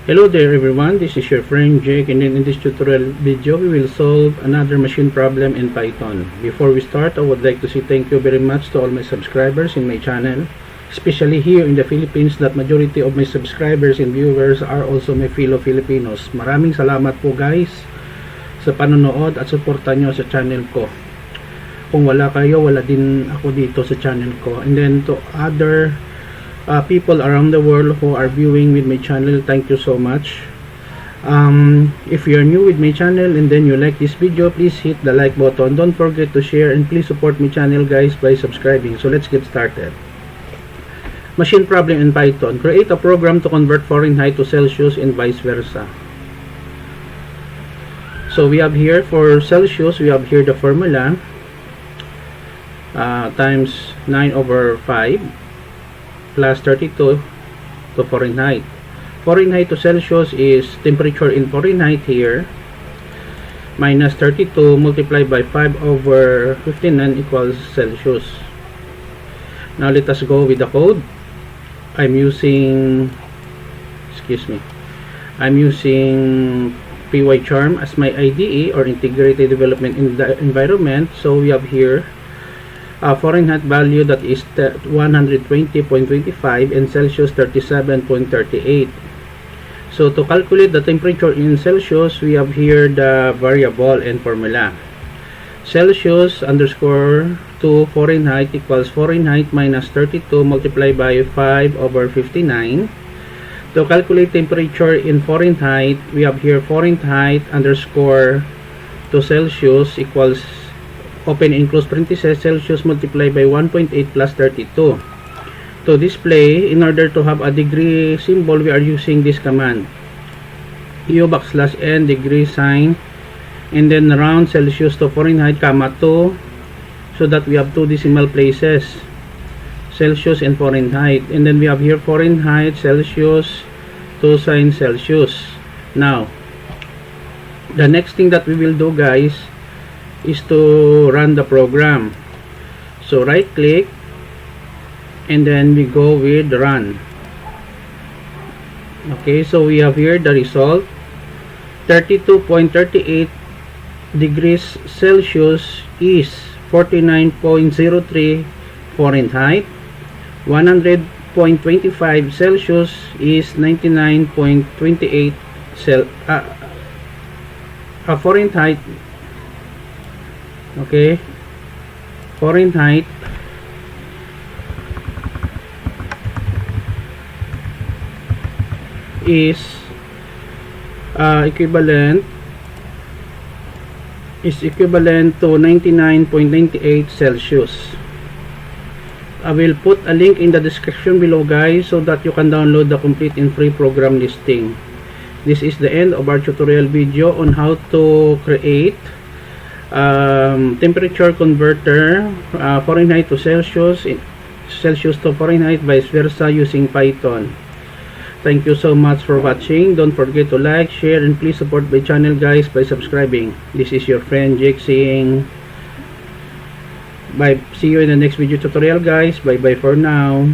Hello there everyone, this is your friend Jake, and in this tutorial video we will solve another machine problem in Python. Before we start, I would like to say thank you very much to all my subscribers in my channel, especially here in the Philippines, that majority of my subscribers and viewers are also my fellow Filipinos. Maraming salamat po guys sa panonood at suporta nyo sa channel ko. Kung wala kayo, wala din ako dito sa channel ko. And then to other people around the world who are viewing with my channel, thank you so much. If you are new with my channel and then you like this video, please hit the like button. Don't forget to share, and please support my channel guys by subscribing. So let's get started. Machine problem in Python. Create a program to convert Fahrenheit to Celsius and vice versa. So we have here for Celsius, we have here the formula times 9/5 plus 32 to Fahrenheit. Fahrenheit to Celsius is temperature in Fahrenheit here, minus 32 multiplied by 5/59 equals Celsius. Now let us go with the code. I'm using PyCharm as my IDE, or Integrated Development in the Environment. So we have here Fahrenheit value that is 120.25 and Celsius 37.38. So to calculate the temperature in Celsius, we have here the variable and formula. Celsius underscore to Fahrenheit equals Fahrenheit minus 32 multiplied by 5/59. To calculate temperature in Fahrenheit, we have here Fahrenheit underscore to Celsius equals, open and close parentheses, Celsius multiplied by 1.8 plus 32. To display, in order to have a degree symbol, we are using this command, u\n degree sign, and then round Celsius to Fahrenheit, comma 2, so that we have two decimal places, Celsius and Fahrenheit. And then we have here Fahrenheit, Celsius, to sign Celsius. Now, the next thing that we will do guys is to run the program. So right click and then we go with run. Okay, so we have here the result. 32.38 degrees Celsius is 49.03 Fahrenheit. 100.25 Celsius is 99.28 Fahrenheit. Okay, Fahrenheit is equivalent to 99.98 Celsius. I will put a link in the description below guys, so that you can download the complete and free program listing. This is the end of our tutorial video on how to create temperature converter, Fahrenheit to Celsius, Celsius to Fahrenheit, vice versa, using Python. Thank you so much for watching. Don't forget to like, share, and please support my channel guys by subscribing. This is your friend Jake saying bye. See you in the next video tutorial guys. Bye bye for now.